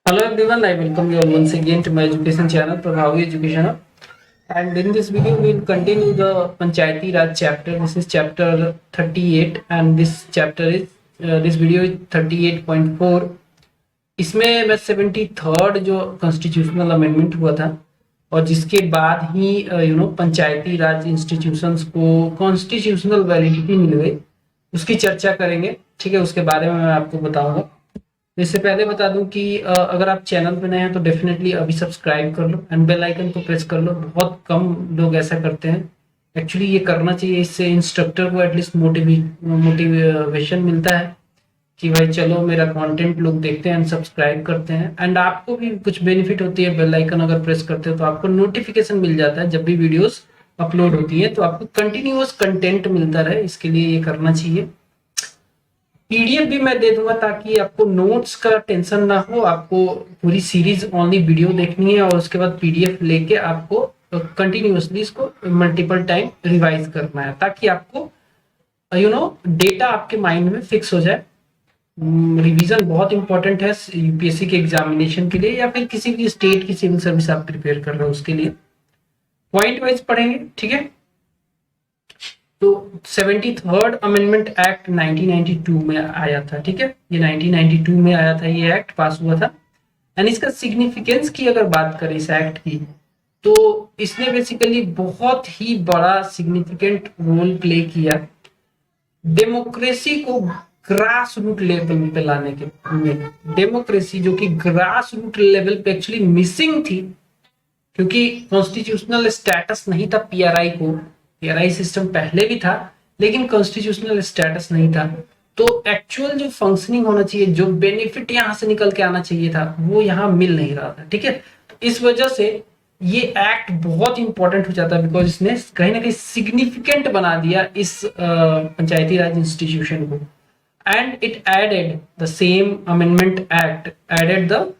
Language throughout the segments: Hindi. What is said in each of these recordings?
Hello everyone, I welcome you all once again to my education channel, Prabhavi Education Hub. And in this video, we will continue the Panchayati Raj chapter. This is chapter 38, and this video is 38.4. इसमें मैं 73rd जो कॉन्स्टिट्यूशनल अमेंडमेंट हुआ था और जिसके बाद ही पंचायती राज इंस्टीट्यूशंस को कॉन्स्टिट्यूशनल वैलिडिटी मिल गई, उसकी चर्चा करेंगे। ठीक है, उसके बारे में मैं आपको बताऊंगा। इससे पहले बता दूं कि अगर आप चैनल पे नए हैं तो डेफिनेटली अभी सब्सक्राइब कर लो एंड बेल आइकन को प्रेस कर लो। बहुत कम लोग ऐसा करते हैं, एक्चुअली ये करना चाहिए। इससे इंस्ट्रक्टर को एटलीस्ट मोटिवेशन मिलता है कि भाई चलो मेरा कंटेंट लोग देखते हैं एंड सब्सक्राइब करते हैं, एंड आपको भी कुछ बेनिफिट होती है। बेल आइकन अगर प्रेस करते हो तो आपको नोटिफिकेशन मिल जाता है जब भी वीडियोस अपलोड होती है, तो आपको कंटिन्यूअस कंटेंट मिलता रहे। इसके लिए ये करना चाहिए। पीडीएफ भी मैं दे दूंगा ताकि आपको नोट्स का टेंशन ना हो। आपको पूरी सीरीज ओनली वीडियो देखनी है और उसके बाद पीडीएफ लेके आपको कंटिन्यूअसली इसको मल्टीपल टाइम रिवाइज करना है, ताकि आपको डेटा आपके माइंड में फिक्स हो जाए। रिवीजन बहुत इंपॉर्टेंट है यूपीएससी के एग्जामिनेशन के लिए या फिर किसी भी स्टेट की सिविल सर्विस आप प्रिपेयर कर रहे हो उसके लिए। पॉइंट वाइज पढ़ेंगे, ठीक है। तो 73rd अमेंडमेंट एक्ट 1992 में आया था, ठीक है। ये 1992 में आया था, ये एक्ट पास हुआ था। एंड इसका सिग्निफिकेंस की अगर बात करें इस एक्ट की, तो इसने बेसिकली बहुत ही बड़ा सिग्निफिकेंट रोल प्ले किया डेमोक्रेसी को ग्रास रूट लेवल पे लाने के में। डेमोक्रेसी जो कि ग्रास रूट लेवल पे एक्चुअली मिसिंग थी, क्योंकि कॉन्स्टिट्यूशनल स्टेटस नहीं था पीआरआई को। पीआरआई सिस्टम पहले भी था लेकिन कॉन्स्टिट्यूशनल स्टेटस नहीं था। तो एक्चुअल जो फंक्शनिंग होना चाहिए, जो बेनिफिट यहां से निकल के आना चाहिए था, वो यहां मिल नहीं रहा था, ठीक है। तो इस वजह से ये एक्ट बहुत इंपॉर्टेंट हो जाता है, बिकॉज इसने कहीं ना कहीं सिग्निफिकेंट बना दिया इस पंचायती राज इंस्टीट्यूशन को। And it added the same amendment act added the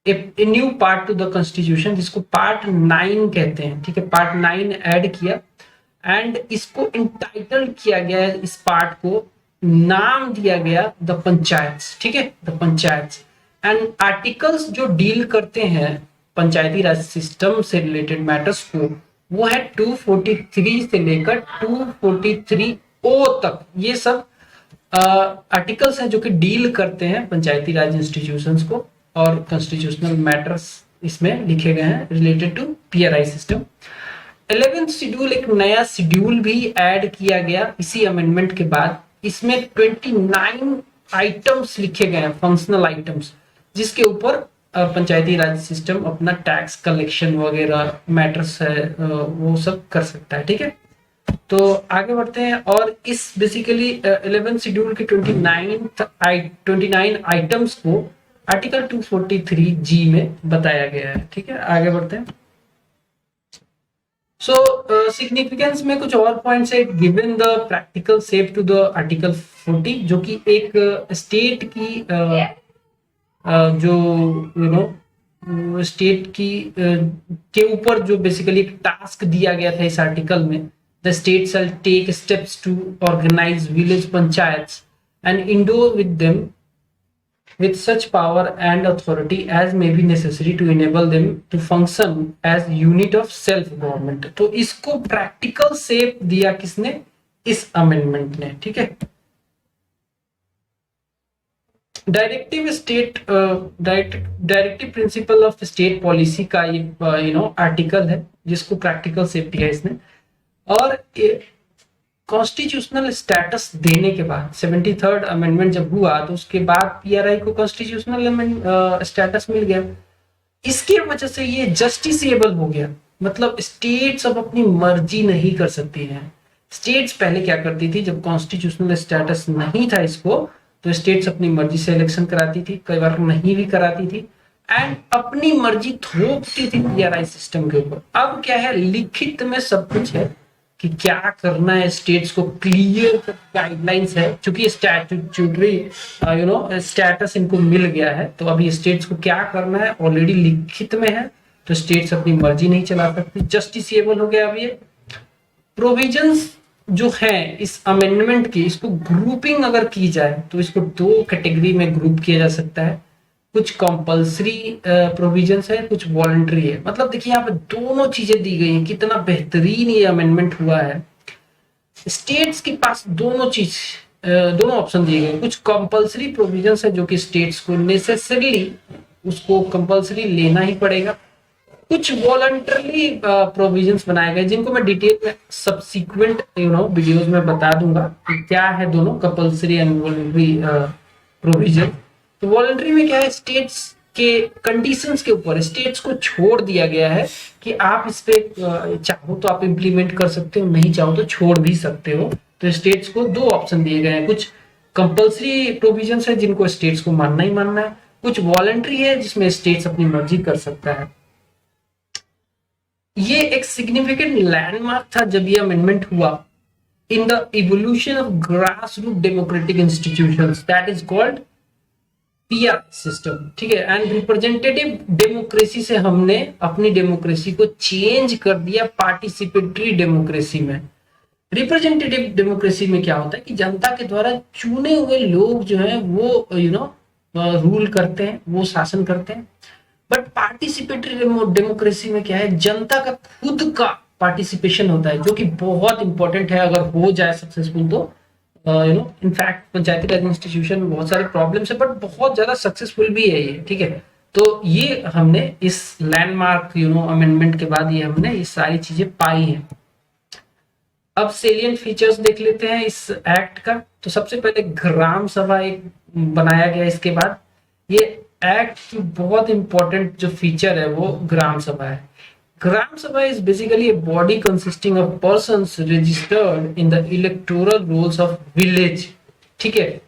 a new part to the constitution, जिसको पार्ट 9 कहते हैं, ठीक है। पार्ट 9 ऐड किया एंड इसको इंटाइटल किया गया है। इस पार्ट को नाम दिया गया द पंचायत, ठीक है, द पंचायत। एंड आर्टिकल्स जो डील करते हैं पंचायती राज सिस्टम से रिलेटेड मैटर्स को, वो है 243 से लेकर 243 ओ तक। ये सब आर्टिकल्स हैं जो कि डील करते हैं पंचायती राज इंस्टीट्यूशंस को, और कॉन्स्टिट्यूशनल मैटर्स इसमें लिखे गए हैं related to PRI system. 11th schedule, एक नया शेड्यूल भी ऐड किया गया इसी अमेंडमेंट के बाद। इसमें 29 आइटम्स लिखे गए हैं, फंक्शनल आइटम्स, जिसके ऊपर पंचायती राज सिस्टम अपना टैक्स कलेक्शन वगैरह मैटर्स है वो सब कर सकता है, ठीक है। तो आगे बढ़ते हैं, और इस बेसिकली 11th शेड्यूल के 29 आइटम्स को आर्टिकल 243 जी में बताया गया है, ठीक है। आगे बढ़ते हैं। सो सिग्निफिकेंस में कुछ और पॉइंट्स है। Given the practical shape to the article 40, जो कि एक स्टेट की जो स्टेट की के ऊपर जो बेसिकली एक टास्क दिया गया था इस आर्टिकल में। The state shall take steps to organise village panchayats and endow with them with such power and authority as may be necessary to enable them to function as unit of self government। तो इसको प्रैक्टिकल शेप दिया किसने? इस अमेंडमेंट ने, ठीक है। Directive principle of state policy का ये आर्टिकल है जिसको प्रैक्टिकल शेप दिया इसने। और कॉन्स्टिट्यूशनल स्टेटस देने के बाद 73rd अमेंडमेंट जब हुआ तो उसके बाद पीआरआई को कॉन्स्टिट्यूशनल स्टेटस मिल गया। इसके वजह से ये जस्टिसेबल हो गया, मतलब स्टेट्स अब अपनी मर्जी नहीं कर सकती हैं। स्टेट्स पहले क्या करती थी, जब कॉन्स्टिट्यूशनल स्टेटस नहीं था इसको, तो स्टेट्स अपनी मर्जी से इलेक्शन कराती थी, कई बार नहीं भी कराती थी, एंड अपनी मर्जी थोपती थी पीआरआई सिस्टम के ऊपर। अब क्या है, लिखित में सब कुछ है कि क्या करना है। स्टेट्स को क्लियर गाइडलाइंस है, क्योंकि स्टैट्यूटरी स्टेटस इनको मिल गया है, तो अभी स्टेट्स को क्या करना है ऑलरेडी लिखित में है। तो स्टेट्स अपनी मर्जी नहीं चला सकती, जस्टिसेबल हो गया। अब ये प्रोविजंस जो है इस अमेंडमेंट की, इसको ग्रुपिंग अगर की जाए तो इसको दो कैटेगरी में ग्रुप किया जा सकता है। कुछ कंपल्सरी प्रोविजंस है, कुछ वॉलंटरी है। मतलब देखिए यहाँ पे दोनों चीजें दी गई हैं, कितना बेहतरीन ये अमेंडमेंट हुआ है। स्टेट्स के पास दोनों ऑप्शन दिए गए। कुछ कंपल्सरी प्रोविजंस है जो कि स्टेट्स को नेसेसरली उसको कंपल्सरी लेना ही पड़ेगा। कुछ वॉलंटरली प्रोविजंस बनाए गए जिनको मैं डिटेल में सब्सिक्वेंट वीडियोस में बता दूंगा कि क्या है दोनों कंपल्सरी एंड वॉलंटरी प्रोविजन। तो वॉलंटरी में क्या है, स्टेट्स के कंडीशंस के ऊपर स्टेट्स को छोड़ दिया गया है कि आप इस पे चाहो तो आप इम्प्लीमेंट कर सकते हो, नहीं चाहो तो छोड़ भी सकते हो। तो स्टेट्स को दो ऑप्शन दिए गए हैं। कुछ कंपल्सरी प्रोविजंस है जिनको स्टेट्स को मानना ही मानना है, कुछ वॉलंटरी है जिसमें स्टेट्स अपनी मर्जी कर सकता है। ये एक सिग्निफिकेंट लैंडमार्क था जब ये अमेंडमेंट हुआ in the evolution of grass root democratic institutions that is called PR system. ठीक है, एंड रिप्रेजेंटेटिव डेमोक्रेसी से हमने अपनी डेमोक्रेसी को चेंज कर दिया पार्टिसिपेटरी डेमोक्रेसी में। रिप्रेजेंटेटिव डेमोक्रेसी में क्या होता है कि जनता के द्वारा चुने हुए लोग जो है वो रूल करते हैं, वो शासन करते हैं। बट पार्टिसिपेटरी डेमोक्रेसी में क्या है, जनता का खुद का पार्टिसिपेशन होता है, जो कि बहुत इंपॉर्टेंट है। अगर हो जाए सक्सेसफुल तो इनफैक्ट पंचायती राज इंस्टीट्यूशन में बहुत सारे प्रॉब्लम्स है बट बहुत ज्यादा सक्सेसफुल भी है ये। ठीक है, तो ये हमने इस लैंडमार्क अमेंडमेंट के बाद ये हमने ये सारी चीजें पाई हैं। अब सेलियंट फीचर्स देख लेते हैं इस एक्ट का। तो सबसे पहले ग्राम सभा एक बनाया गया। इसके बाद ये एक्ट की बहुत इंपॉर्टेंट जो फीचर है वो ग्राम सभा है। ग्राम सभा is basically a body consisting of persons registered in the electoral rolls of village। ठीक है,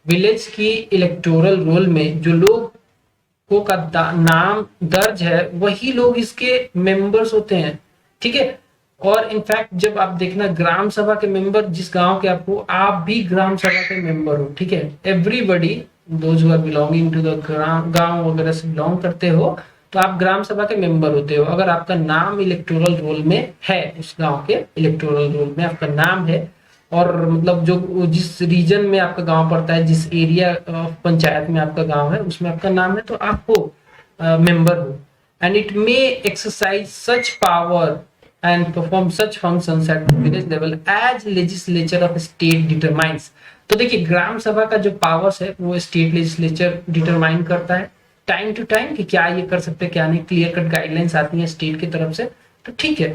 विलेज की इलेक्टोरल रोल में जो लोगों का नाम दर्ज है वही लोग इसके मेंबर्स होते हैं। ठीक है, और इनफैक्ट जब आप देखना ग्राम सभा के मेंबर जिस गांव के आपको, आप भी ग्राम सभा के मेंबर हो। ठीक है, everybody those who are belonging to the गांव वगैरह से बिलोंग करते हो तो आप ग्राम सभा के मेंबर होते हो। अगर आपका नाम इलेक्टोरल रोल में है, उस गांव के इलेक्टोरल रोल में आपका नाम है, और मतलब जो जिस रीजन में आपका गांव पड़ता है, जिस एरिया ऑफ पंचायत में आपका गांव है उसमें आपका नाम है, तो आप हो मेंबर हो। And it may exercise such power and perform such functions at village level as legislature of state determines। तो देखिए ग्राम सभा का जो पावर्स है वो स्टेट लेजिस्लेचर डिटरमाइन करता है टाइम टू टाइम कि क्या ये कर सकते हैं क्या नहीं। क्लियर कट गाइडलाइंस आती है स्टेट की तरफ से, तो ठीक है,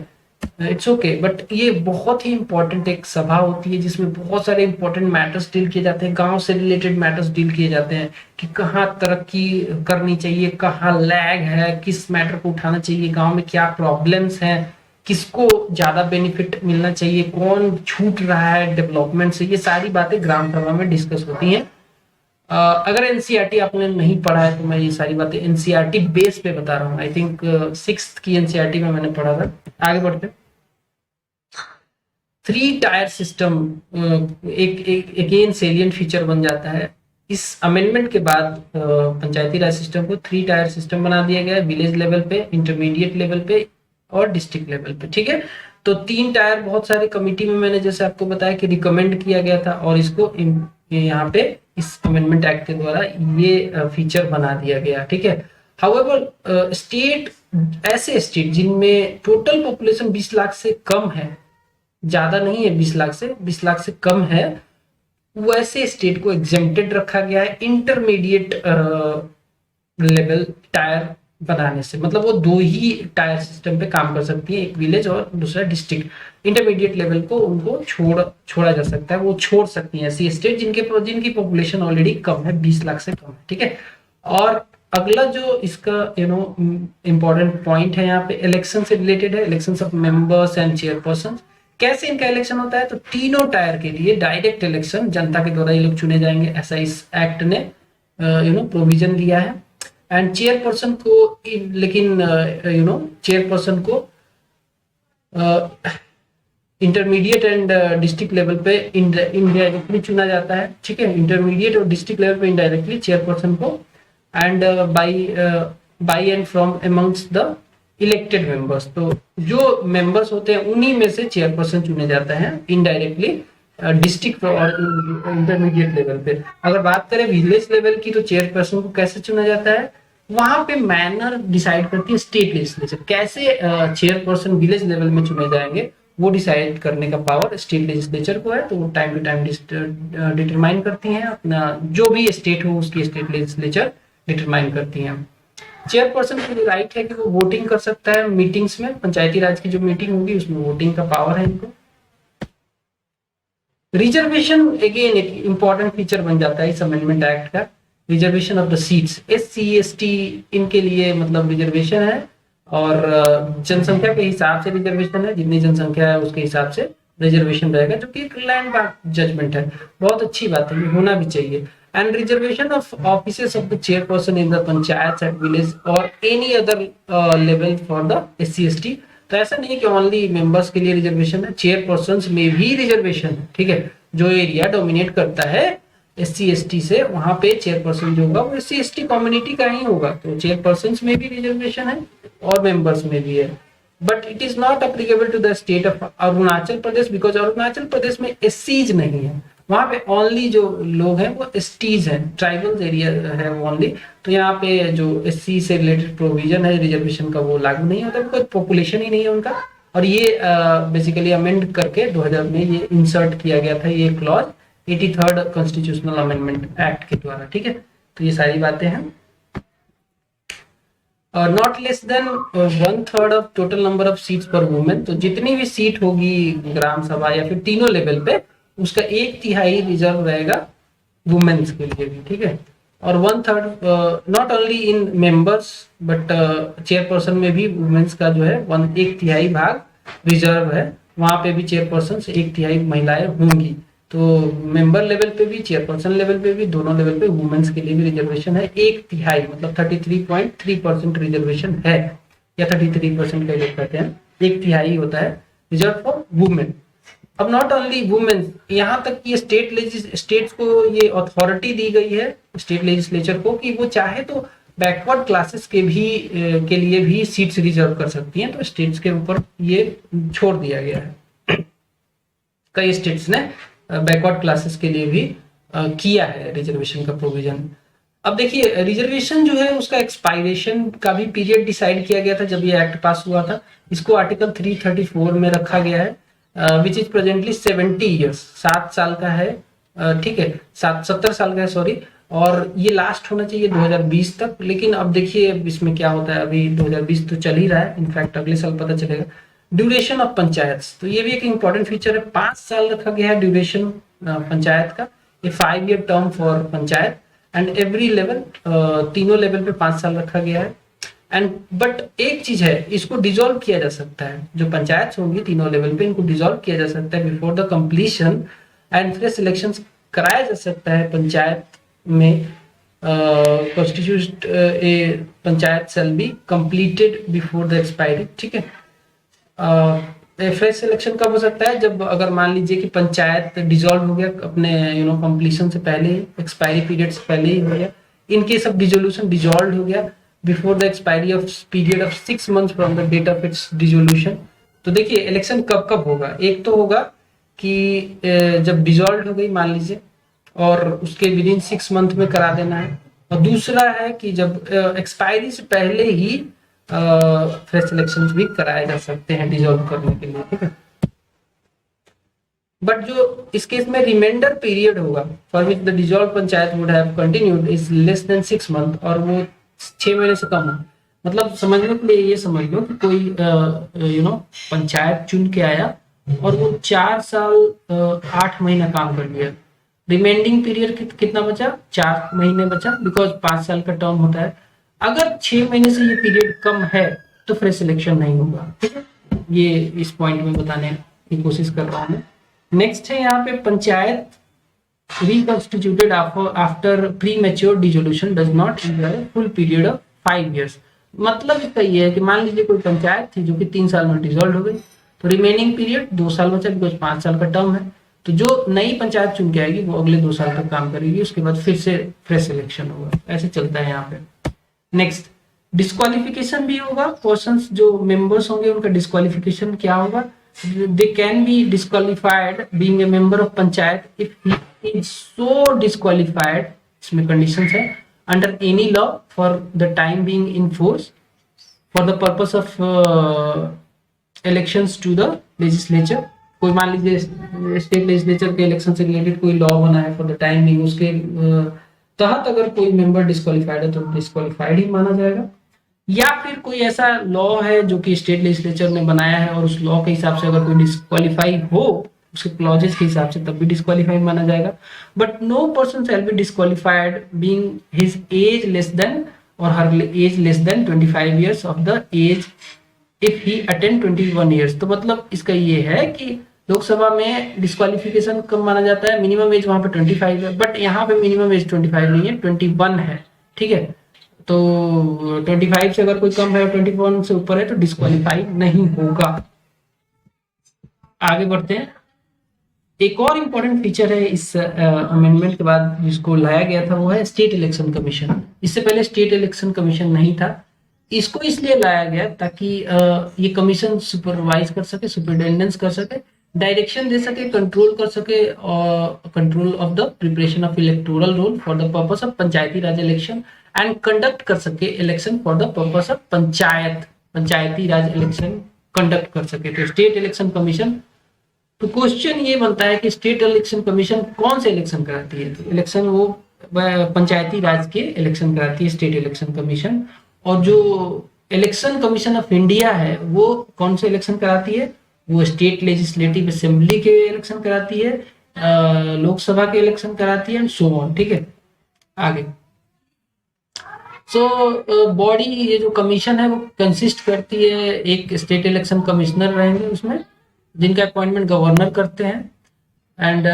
इट्स ओके। बट ये बहुत ही इंपॉर्टेंट एक सभा होती है जिसमें बहुत सारे इंपॉर्टेंट मैटर्स डील किए जाते हैं, गांव से रिलेटेड मैटर्स डील किए जाते हैं कि कहाँ तरक्की करनी चाहिए, कहाँ लैग है, किस मैटर को उठाना चाहिए, गाँव में क्या प्रॉब्लम्स हैं, किसको ज्यादा बेनिफिट मिलना चाहिए, कौन छूट रहा है डेवलपमेंट से। ये सारी बातें ग्राम सभा में डिस्कस होती हैं। अगर एनसीईआरटी आपने नहीं पढ़ा है तो मैं ये सारी बातें एनसीईआरटी बेस पे बता रहा हूँ। आई थिंक 6th की एनसीईआरटी में मैंने पढ़ा था। आगे बढ़ते, 3 टायर सिस्टम एक अगेन सेलियंट फीचर बन जाता है। इस अमेंडमेंट के बाद पंचायती राज सिस्टम को 3 टायर सिस्टम बना दिया गया है, विलेज लेवल पे, इंटरमीडिएट लेवल पे और डिस्ट्रिक्ट लेवल पे। ठीक है, तो 3 टायर बहुत सारे कमिटी में मैंने जैसे आपको बताया कि रिकमेंड किया गया था, और इसको यहाँ पे इस अमेंडमेंट एक्ट के द्वारा ये फीचर बना दिया गया। ठीक है, हाउएवर स्टेट, ऐसे स्टेट जिनमें टोटल पॉपुलेशन 20 लाख से कम है, ज्यादा नहीं है 20 लाख से कम है, वैसे स्टेट को एग्जेम्प्टेड रखा गया है इंटरमीडिएट लेवल टायर बनाने से। मतलब वो 2 ही टायर सिस्टम पे काम कर सकती है, एक विलेज और दूसरा डिस्ट्रिक्ट। इंटरमीडिएट लेवल को उनको छोड़ा जा सकता है, वो छोड़ सकती है ऐसी स्टेट जिनकी पॉपुलेशन ऑलरेडी कम है, 20 लाख से कम है। ठीक है, और अगला जो इसका इंपॉर्टेंट पॉइंट है यहाँ पे इलेक्शन से रिलेटेड है, election of members and chairperson. कैसे इनका इलेक्शन होता है, तो तीनों टायर के लिए डायरेक्ट इलेक्शन, जनता के द्वारा ये लोग चुने जाएंगे, ऐसा इस एक्ट ने प्रोविजन दिया है। एंड चेयरपर्सन को, लेकिन चेयरपर्सन को इंटरमीडिएट एंड डिस्ट्रिक्ट लेवल पे इनडायरेक्टली चुना जाता है। ठीक है, इंटरमीडिएट और डिस्ट्रिक्ट लेवल पे इनडायरेक्टली चेयरपर्सन को, and by and from amongst the elected members. तो जो मेंबर्स होते हैं उन्हीं में से चेयरपर्सन चुने जाते हैं इनडायरेक्टली डिस्ट्रिक्ट और इंटरमीडिएट लेवल पे। अगर बात करें विलेज लेवल की, तो चेयरपर्सन को कैसे चुना जाता है, वहां पे मैनर डिसाइड करती है स्टेट लेजिस्लेचर। कैसे चेयरपर्सन विलेज लेवल में चुने जाएंगे वो डिसाइड करने का पावर स्टेट लेजिस्लेचर को है। तो वो टाइम टू टाइम डिटरमाइन करती हैं, अपना जो भी स्टेट हो उसकी स्टेट लेजिस्लेचर डिटरमाइन करती हैं। चेयरपर्सन को राइट है कि वो वोटिंग कर सकता है मीटिंग्स में, पंचायती राज की जो मीटिंग होगी उसमें वोटिंग का पावर है इनको। रिजर्वेशन अगेन एक इंपॉर्टेंट फीचर बन जाता है इस अमेंडमेंट एक्ट का। Reservation of the seats, SC ST इनके लिए मतलब रिजर्वेशन है, और जनसंख्या के हिसाब से रिजर्वेशन है, जितनी जनसंख्या है उसके हिसाब से रिजर्वेशन रहेगा, जो कि एक लैंडमार्क जजमेंट है। बहुत अच्छी बात है, ये होना भी चाहिए। And reservation of offices of the chairperson in the panchayat at village और any other level for the SC ST। तो ऐसा नहीं कि ओनली मेंबर्स के लिए रिजर्वेशन है, चेयरपर्सन में भी रिजर्वेशन है, ठीक है। जो एरिया डोमिनेट करता है SC ST से, वहां पे चेयरपर्सन जो होगा वो SC ST कम्युनिटी का ही होगा। तो चेयरपर्सन में भी रिजर्वेशन है और मेंबर्स में भी है। But it is not applicable to the state of Arunachal Pradesh, because Arunachal Pradesh में SCs नहीं है, वहां पे ओनली जो लोग हैं वो STs हैं, ट्राइबल एरिया है ओनली। तो यहाँ पे जो SC से रिलेटेड प्रोविजन है रिजर्वेशन का वो लागू नहीं होता, बिकॉज पॉपुलेशन ही नहीं है उनका। और ये बेसिकली अमेंड करके 2000 में ये इंसर्ट किया गया था, ये clause 83rd constitutional amendment act के द्वारा, ठीक है। तो ये सारी बातें हैं। Not less than 1/3 of total number of seats पर वुमेन, तो जितनी भी सीट होगी ग्राम सभा या फिर तीनों लेवल पे, उसका 1/3 रिजर्व रहेगा वुमेन्स के लिए भी, ठीक है। और 1/3 not only in members but chairperson में भी वुमेन्स का जो है 1/3 भाग रिजर्व है, वहां पे भी चेयरपर्सन से 1/3 महिलाएं होंगी। तो मेंबर लेवल पे भी चेयरपर्सन लेवल पे भी दोनों लेवल पे वुमेन्स के लिए भी रिजर्वेशन है 1/3, मतलब 33.3% रिजर्वेशन है, या 33% का लोग कहते हैं, 1/3 होता है रिजर्व फॉर वुमेन। अब नॉट ओनली वुमेन, यहाँ तक कि स्टेट्स को ये अथॉरिटी दी गई है स्टेट लेजिस्लेचर को कि वो चाहे तो बैकवर्ड क्लासेस के लिए भी सीट्स रिजर्व कर सकती हैं। तो स्टेट्स के ऊपर ये छोड़ दिया गया है। कई स्टेट्स ने बैकवर्ड क्लासेस के लिए भी किया है रिजर्वेशन का प्रोविजन। अब देखिए रिजर्वेशन जो है उसका एक्सपायरेशन का भी पीरियड डिसाइड किया गया था जब ये एक्ट पास हुआ था। इसको आर्टिकल 334 में रखा गया है, विच इज प्रेजेंटली 70 ईयर्स, 7 साल का है, ठीक है, 70 साल का है, सॉरी। और ये लास्ट होना चाहिए 2020 तक, लेकिन अब देखिए इसमें क्या होता है, अभी 2020 तो चल ही रहा है, इनफैक्ट अगले साल पता चलेगा। ड्यूरेशन ऑफ पंचायत, तो ये भी एक इंपॉर्टेंट फीचर है, 5 साल रखा गया है ड्यूरेशन पंचायत का, ये 5 year term for panchayat and every level, तीनों लेवल पे 5 साल रखा गया है। एंड बट एक चीज है, इसको डिसॉल्व किया जा सकता है, जो पंचायत होंगी तीनों लेवल पे इनको डिसॉल्व किया जा सकता है before the completion and fresh elections कराया जा सकता है पंचायत में। Constitute A panchayat shall be completed before the expiry, ठीक है। फ्रेश सिलेक्शन कब हो सकता है, जब अगर मान लीजिए कि पंचायत डिसॉल्व हो गया अपने कंप्लीशन से पहले, एक्सपायरी पीरियड से पहले ही हो गया। In case of dissolution dissolve हो गया before the expiry of period of 6 months from the date of its dissolution. तो देखिए इलेक्शन कब कब होगा, एक तो होगा कि जब डिसॉल्व हो गई मान लीजिए और उसके विद इन 6 months में करा देना है, और दूसरा है कि जब एक्सपायरी से पहले ही फ्रेश इलेक्शंस भी कराए जा सकते हैं डिसॉल्व करने के लिए, ठीक है। बट जो इस केस में रिमाइंडर पीरियड होगा for which the dissolve panchayat would have continued is less than 6 months, और वो 6 महीने से कम हो। मतलब समझने के लिए ये समझ लो कि कोई पंचायत चुन के आया और वो 4 साल 8 महीना काम कर लिया, रिमेंडिंग पीरियड कितना बचा, 4 महीने बचा, बिकॉज 5 साल का टर्म होता है। अगर 6 महीने से ये पीरियड कम है तो फ्रेश सिलेक्शन नहीं होगा, ठीक है। ये इस पॉइंट में बताने की कोशिश कर रहा हूँ। नेक्स्ट है यहाँ पे panchayat reconstituted after pre mature dissolution does not enjoy full period of 5 years। मतलब इसका ये है कि मान लीजिए कोई पंचायत थी जो कि 3 साल में डिसॉल्व हो गई, तो रिमेनिंग पीरियड 2 साल बचा, बिकॉज 5 साल का टर्म है। तो जो नई पंचायत चुन के आएगी वो अगले 2 साल तक काम करेगी, उसके बाद फिर से फ्रेश इलेक्शन होगा, ऐसे चलता है यहाँ पे। नेक्स्ट डिस्क्वालिफिकेशन भी होगा, पर्सन्स जो मेंबर्स होंगे उनका डिस्क्वालिफिकेशन क्या होगा, they can be disqualified being a member of panchayat if he is so disqualified, इसमें conditions है, under any law for the time being in force for the purpose of elections to the legislature. कोई मान लीजिए स्टेट लेजिस्लेचर के इलेक्शन से रिलेटेड कोई लॉ बना है फॉर द टाइम बिंग, उसके तहत अगर कोई मेंबर डिस्क्वालिफाइड है तो डिस्क्वालिफाइड ही माना जाएगा। या फिर कोई ऐसा लॉ है जो कि स्टेट लेजिस्लेचर ने बनाया है और उस लॉ के हिसाब से अगर कोई डिस्क्वालीफाई हो उसके क्लॉजेस के हिसाब से तब भी डिस्क्वालीफाइड माना जाएगा। But no person shall be disqualified being his age less than और her age less than 25 years of the age if he attend 21 years. तो मतलब इसका ये है कि लोकसभा में डिस्क्वालिफिकेशन कब माना जाता है, मिनिमम एज वहां पे 25 है, बट यहाँ पे मिनिमम एज 25 नहीं है, 21 है, ठीक है। तो 25 से अगर कोई कम है और 21 से ऊपर है तो डिस्क्वालीफाई नहीं होगा। आगे बढ़ते हैं। एक और इम्पोर्टेंट फीचर है इस अमेंडमेंट के बाद जिसको लाया गया था वो है स्टेट इलेक्शन कमीशन। इससे पहले स्टेट इलेक्शन कमीशन नहीं था, इसको इसलिए लाया गया ताकि ये कमीशन सुपरवाइज कर सके, सुपरिटेंडेंस कर सके, डायरेक्शन दे सके, कंट्रोल कर सके और control of the preparation of electoral roll for the purpose of Panchayati Raj election and conduct कर सके election for the purpose of Panchayati Raj election conduct कर सके। तो स्टेट इलेक्शन कमीशन, तो क्वेश्चन ये बनता है कि स्टेट इलेक्शन कमीशन कौन से इलेक्शन कराती है? तो इलेक्शन वो पंचायती राज के इलेक्शन कराती है स्टेट इलेक्शन कमीशन। और जो इलेक्शन कमीशन ऑफ इंडिया है वो कौन से इलेक्शन कराती है? वो स्टेट लेजिस्लेटिव असेंबली के इलेक्शन कराती है, लोकसभा के इलेक्शन कराती है एंड सो ऑन, ठीक है। आगे बॉडी ये जो कमीशन है वो कंसिस्ट करती है, एक स्टेट इलेक्शन कमिश्नर रहेंगे उसमें जिनका अपॉइंटमेंट गवर्नर करते हैं एंड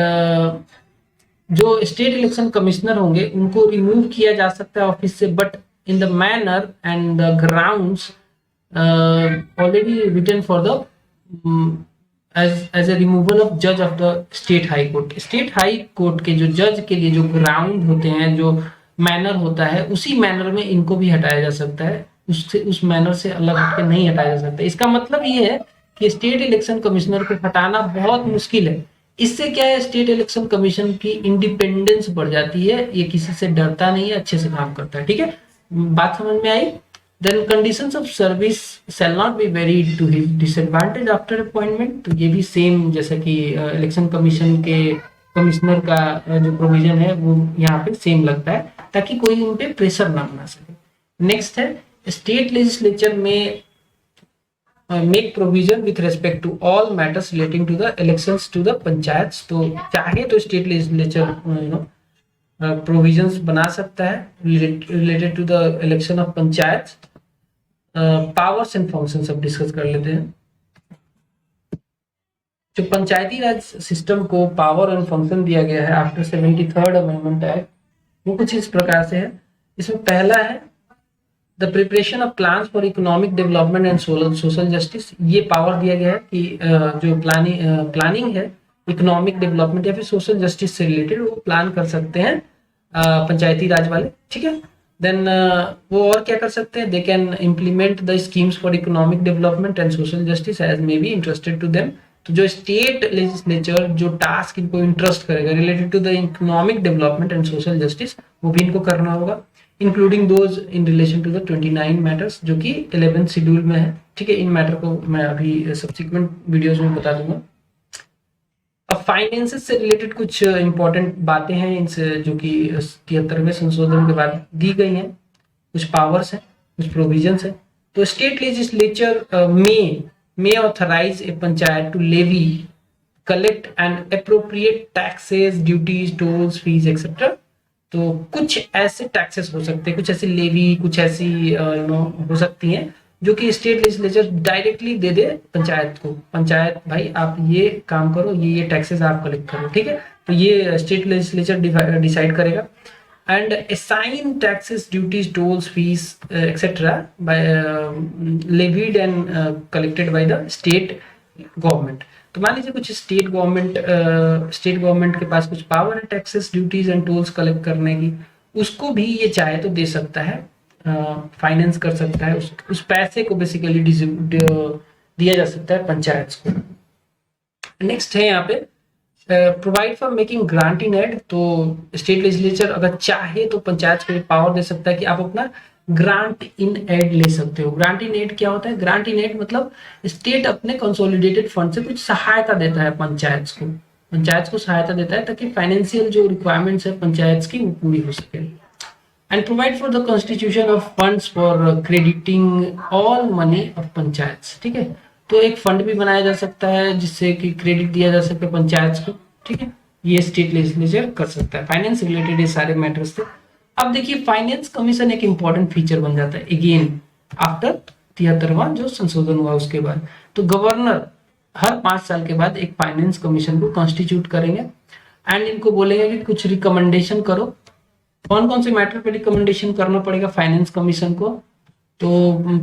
जो स्टेट इलेक्शन कमिश्नर होंगे उनको रिमूव किया जा सकता है ऑफिस से, but in the manner and the grounds already written for the as a removal of जज of the state high court. State high court के जो जज के लिए जो ग्राउंड होते हैं, जो मैनर होता है, उसी मैनर में इनको भी हटाया जा सकता है, उससे उस मैनर से अलग हटके नहीं हटाया जा सकता। इसका मतलब ये है कि स्टेट इलेक्शन कमिश्नर को हटाना बहुत मुश्किल है। इससे क्या है, स्टेट इलेक्शन कमीशन की इंडिपेंडेंस बढ़ जाती है, ये किसी से डरता नहीं है, अच्छे से काम करता है, ठीक है। बात समझ में आई? Then conditions of service shall not be varied to his disadvantage after appointment. तो ये भी सेम जैसा कि इलेक्शन कमीशन के कमिश्नर का जो प्रोविजन है वो यहाँ पे सेम लगता है ताकि कोई उन पे प्रेशर ना बना सके। नेक्स्ट है स्टेट लेजिस्लेचर में make provision with respect to all matters relating to the elections to the panchayat. तो चाहे तो स्टेट लेजिस्लेचर प्रोविजंस बना सकता है related to the election of panchayat. Powers and functions अब डिस्कस कर लेते हैं। जो पंचायती राज सिस्टम को पावर एंड फंक्शन दिया गया है आफ्टर 73rd अमेंडमेंट एक्ट, वो कुछ इस प्रकार से है। इसमें पहला है the preparation of plans for economic development and social justice. ये पावर दिया गया है कि जो प्लानिंग है इकोनॉमिक डेवलपमेंट या फिर सोशल जस्टिस से रिलेटेड वो प्लान कर सकते हैं पंचायती राज वाले, ठीक है। देन वो और क्या कर सकते हैं, they can implement the schemes for economic development and social justice as may be interested to them. तो जो स्टेट लेजिस्लेचर जो टास्क इनको इंटरेस्ट करेगा related to the economic development and social justice वो भी इनको करना होगा, including those in relation to the 29 matters जो कि 11th शेड्यूल में है, ठीक है। इन मैटर को मैं अभी सब्सिक्वेंट वीडियोज में बता दूंगा। अब फाइनेंसेस से रिलेटेड कुछ इंपॉर्टेंट बातें हैं इनसे जो कि 73वें संशोधन के बाद दी गई हैं, कुछ पावर्स हैं, कुछ प्रोविजंस हैं। तो state legislature may authorize a panchayat to levy, collect and appropriate taxes, duties, tolls, fees, etc. तो कुछ ऐसे टैक्सेस हो सकते हैं, कुछ ऐसी लेवी, कुछ ऐसी हो सकती हैं जो कि स्टेट लेजिस्लेचर डायरेक्टली दे दे पंचायत को, पंचायत भाई आप ये काम करो, ये टैक्सेस आप कलेक्ट करो, ठीक है। तो ये स्टेट लेजिस्लेचर डिसाइड करेगा and assign taxes, duties, tolls, fees, etc. by levied and collected by the state government. तो मान लीजिए कुछ स्टेट गवर्नमेंट के पास कुछ पावर है taxes, duties and tolls collect करने की, उसको भी ये चाहे तो दे सकता है, फाइनेंस कर सकता है, उस पैसे को बेसिकली दिया जा सकता है पंचायत को। नेक्स्ट है यहाँ पे provide for making grant in aid. तो स्टेट लेजिस्लेचर अगर चाहे तो पंचायत को पावर दे सकता है कि आप अपना ग्रांट इन एड ले सकते हो। ग्रांट इन एड क्या होता है? ग्रांट इन एड मतलब स्टेट अपने कंसोलिडेटेड फंड से कुछ सहायता देता है पंचायत को सहायता देता है ताकि फाइनेंशियल जो रिक्वायरमेंट्स है पंचायत की वो पूरी हो सके। And provide for the constitution of funds for crediting all money of panchayat. ठीक है, तो एक फंड भी बनाया जा सकता है जिससे कि क्रेडिट दिया जा सके पंचायत को। ठीक है, ये स्टेट लेजिस्लेचर कर सकता है। फाइनेंस रिलेटेड ये सारे मैटर्स थे। अब देखिए फाइनेंस कमीशन एक इंपॉर्टेंट फीचर बन जाता है अगेन आफ्टर 73वां जो संशोधन हुआ उसके बाद। तो गवर्नर हर 5 साल के बाद एक फाइनेंस कमीशन को कॉन्स्टिट्यूट करेंगे एंड इनको बोलेंगे कि कुछ रिकमेंडेशन करो। कौन कौन से मैटर पे रिकमेंडेशन करना पड़ेगा फाइनेंस कमीशन को? तो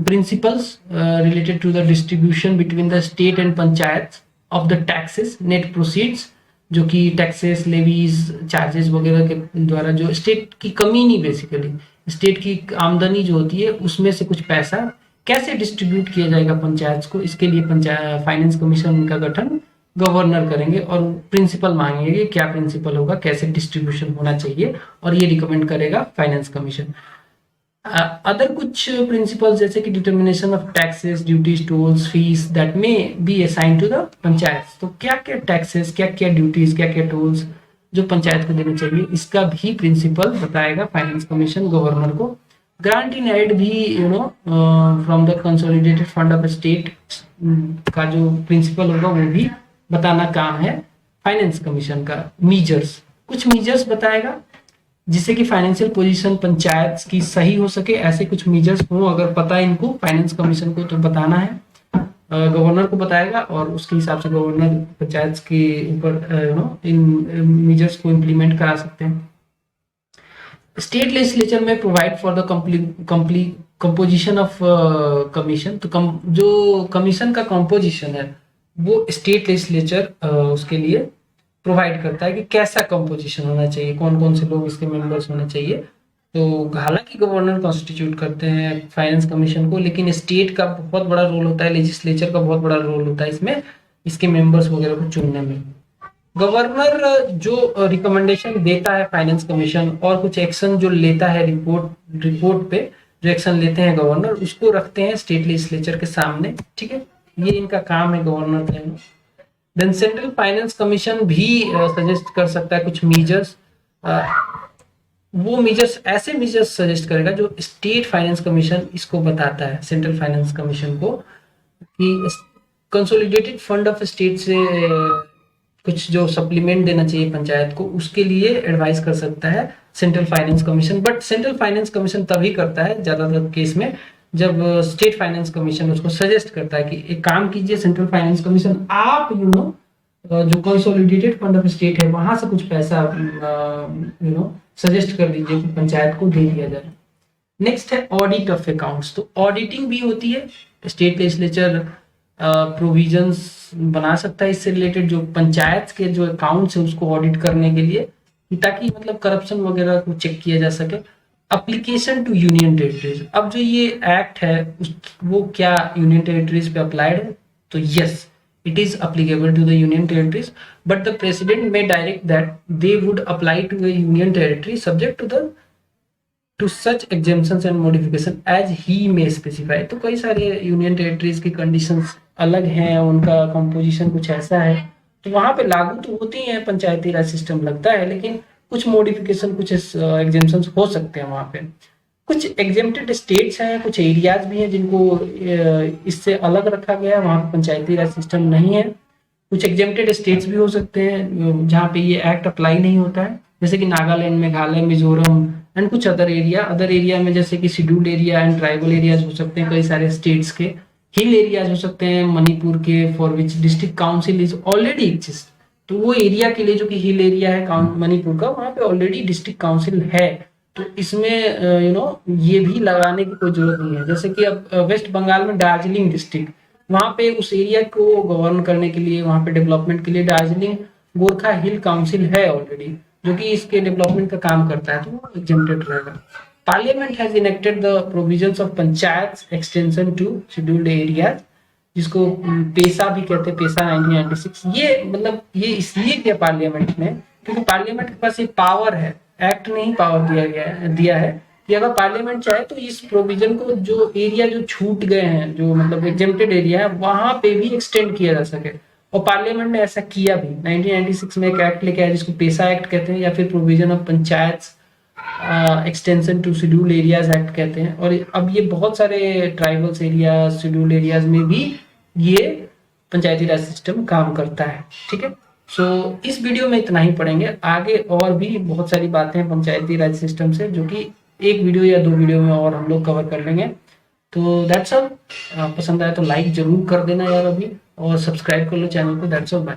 principles related to the distribution between the state and panchayat of the taxes net proceeds, जो कि टैक्सेस लेवीज चार्जेस वगैरह के द्वारा जो स्टेट की कमी नहीं, बेसिकली स्टेट की आमदनी जो होती है उसमें से कुछ पैसा कैसे डिस्ट्रीब्यूट किया जाएगा पंचायत को, इसके लिए पंचायत फाइनेंस कमीशन का गठन गवर्नर करेंगे और प्रिंसिपल मांगेंगे कि क्या प्रिंसिपल होगा, कैसे डिस्ट्रीब्यूशन होना चाहिए, और ये रिकमेंड करेगा फाइनेंस कमीशन। अदर कुछ प्रिंसिपल्स जैसे कि determination of taxes, duties, tolls, fees that may be assign to the panchayat. तो क्या क्या टैक्सेस, क्या क्या ड्यूटीज, क्या क्या टोल्स जो पंचायत को देने चाहिए, इसका भी प्रिंसिपल बताएगा फाइनेंस कमीशन गवर्नर को। ग्रांट इन एड भी from the consolidated fund of state का जो प्रिंसिपल होगा वो भी बताना काम है फाइनेंस कमीशन का। मीजर्स, कुछ मीजर्स बताएगा जिससे कि फाइनेंशियल पोजीशन पंचायत की सही हो सके। ऐसे कुछ मीजर्स हो, अगर पता है इनको फाइनेंस कमीशन को तो बताना है, गवर्नर को बताएगा और उसके हिसाब से गवर्नर पंचायत के ऊपर इन मीजर्स को इम्प्लीमेंट करा सकते हैं। स्टेट लेजिस्लेचर में provide for the composition of commission. तो जो कमीशन का कंपोजिशन है वो स्टेट लेजिस्लेचर उसके लिए प्रोवाइड करता है कि कैसा कंपोजिशन होना चाहिए, कौन कौन से लोग इसके मेंबर्स होने चाहिए। तो हालांकि गवर्नर कॉन्स्टिट्यूट करते हैं फाइनेंस कमीशन को, लेकिन स्टेट का बहुत बड़ा रोल होता है, लेजिस्लेचर का बहुत बड़ा रोल होता है इसमें, इसके मेंबर्स वगैरह को चुनने में। गवर्नर जो रिकमेंडेशन देता है फाइनेंस कमीशन और कुछ एक्शन जो लेता है रिपोर्ट पे जो एक्शन लेते हैं गवर्नर, उसको रखते हैं स्टेट लेजिस्लेचर के सामने। ठीक है, ये इनका काम है गवर्नर का। देन सेंट्रल फाइनेंस कमीशन भी सजेस्ट कर सकता है कुछ मीजर्स। वो मीजर्स, ऐसे मीजर्स सजेस्ट करेगा जो स्टेट फाइनेंस कमीशन इसको बताता है सेंट्रल फाइनेंस कमीशन को कि कंसोलिडेटेड फंड ऑफ स्टेट से कुछ जो सप्लीमेंट देना चाहिए पंचायत को, उसके लिए एडवाइस कर सकता है central finance commission. But central finance commission तभी करता है ज्यादातर केस में जब स्टेट फाइनेंस कमीशन उसको सजेस्ट करता है कि एक काम कीजिए सेंट्रल फाइनेंस कमीशन, आप जो कंसोलिडेटेड फंड ऑफ स्टेट है वहां से कुछ पैसा सजेस्ट कर दीजिए कि पंचायत को दे दिया जाए। नेक्स्ट है ऑडिट ऑफ अकाउंट्स। तो ऑडिटिंग भी होती है, स्टेट लेजिस्लेचर प्रोविजंस बना सकता है इससे रिलेटेड, जो पंचायत के जो अकाउंट्स है उसको ऑडिट करने के लिए, ताकि मतलब करप्शन वगैरह को चेक किया जा सके। अप्लीकेशन टू यूनियन टेरिटरीज, अब जो ये एक्ट है वो क्या यूनियन टेरिटरीज पे अप्लाइड है? तो yes, it is applicable to the union territories, but the president may direct that they would apply to a union territory subject to such exemptions and modification as he may specify। तो कई सारे यूनियन टेरिटरीज की कंडीशंस अलग हैं, उनका कंपोजिशन कुछ ऐसा है, तो वहां पे लागू तो होती हैं पंचायती राज सिस्टम लगता है, लेकिन कुछ मॉडिफिकेशन, कुछ एग्जेम्पशंस हो सकते हैं वहां पे। कुछ एग्जेम्प्टेड स्टेट्स हैं, कुछ एरियाज भी हैं जिनको इससे अलग रखा गया है, वहां पे पंचायती राज सिस्टम नहीं है। कुछ एग्जेम्प्टेड स्टेट्स भी हो सकते हैं जहाँ पे ये एक्ट अप्लाई नहीं होता है, जैसे कि नागालैंड, मेघालय, मिजोरम एंड कुछ अदर एरिया में जैसे कि scheduled area and tribal areas हो सकते हैं कई सारे स्टेट्स के। हिल एरियाज हो सकते हैं मणिपुर के, for which district council is already exist. तो वो एरिया के लिए जो कि हिल एरिया है मणिपुर का, वहां पे ऑलरेडी डिस्ट्रिक्ट काउंसिल है, तो इसमें ये भी लगाने की कोई जरूरत नहीं है। जैसे कि अब वेस्ट बंगाल में दार्जिलिंग डिस्ट्रिक्ट, वहां पे उस एरिया को गवर्न करने के लिए, वहां पे डेवलपमेंट के लिए दार्जिलिंग गोरखा हिल काउंसिल है ऑलरेडी, जो कि इसके डेवलपमेंट का काम करता है, तो वो एग्जेम्प्टेड रहेगा। Parliament has enacted the provisions of panchayat extension to scheduled areas. जिसको पेसा भी कहते हैं, पेसा 1996। ये मतलब ये इसलिए किया पार्लियामेंट ने क्योंकि पार्लियामेंट के पास ये पावर है, एक्ट ने ही पावर दिया है कि अगर पार्लियामेंट चाहे तो इस प्रोविजन को जो एरिया जो छूट गए हैं, जो मतलब एग्जेम्प्टेड एरिया है, वहां पे भी एक्सटेंड किया जा सके। और पार्लियामेंट ने ऐसा किया भी। 1996 में एक एक्ट लेके आया जिसको पेसा एक्ट कहते हैं, या फिर provision of panchayat extension to schedule areas act कहते हैं। और अब ये बहुत सारे ट्राइबल्स एरिया, शेड्यूल एरियाज में भी ये पंचायती राज सिस्टम काम करता है। ठीक है, सो इस वीडियो में इतना ही पढ़ेंगे। आगे और भी बहुत सारी बातें हैं पंचायती राज सिस्टम से, जो कि एक वीडियो या 2 वीडियो में और हम लोग कवर कर लेंगे। तो दैट्स ऑल। पसंद आया तो लाइक जरूर कर देना यार अभी, और सब्सक्राइब कर लो चैनल को। That's all, bye.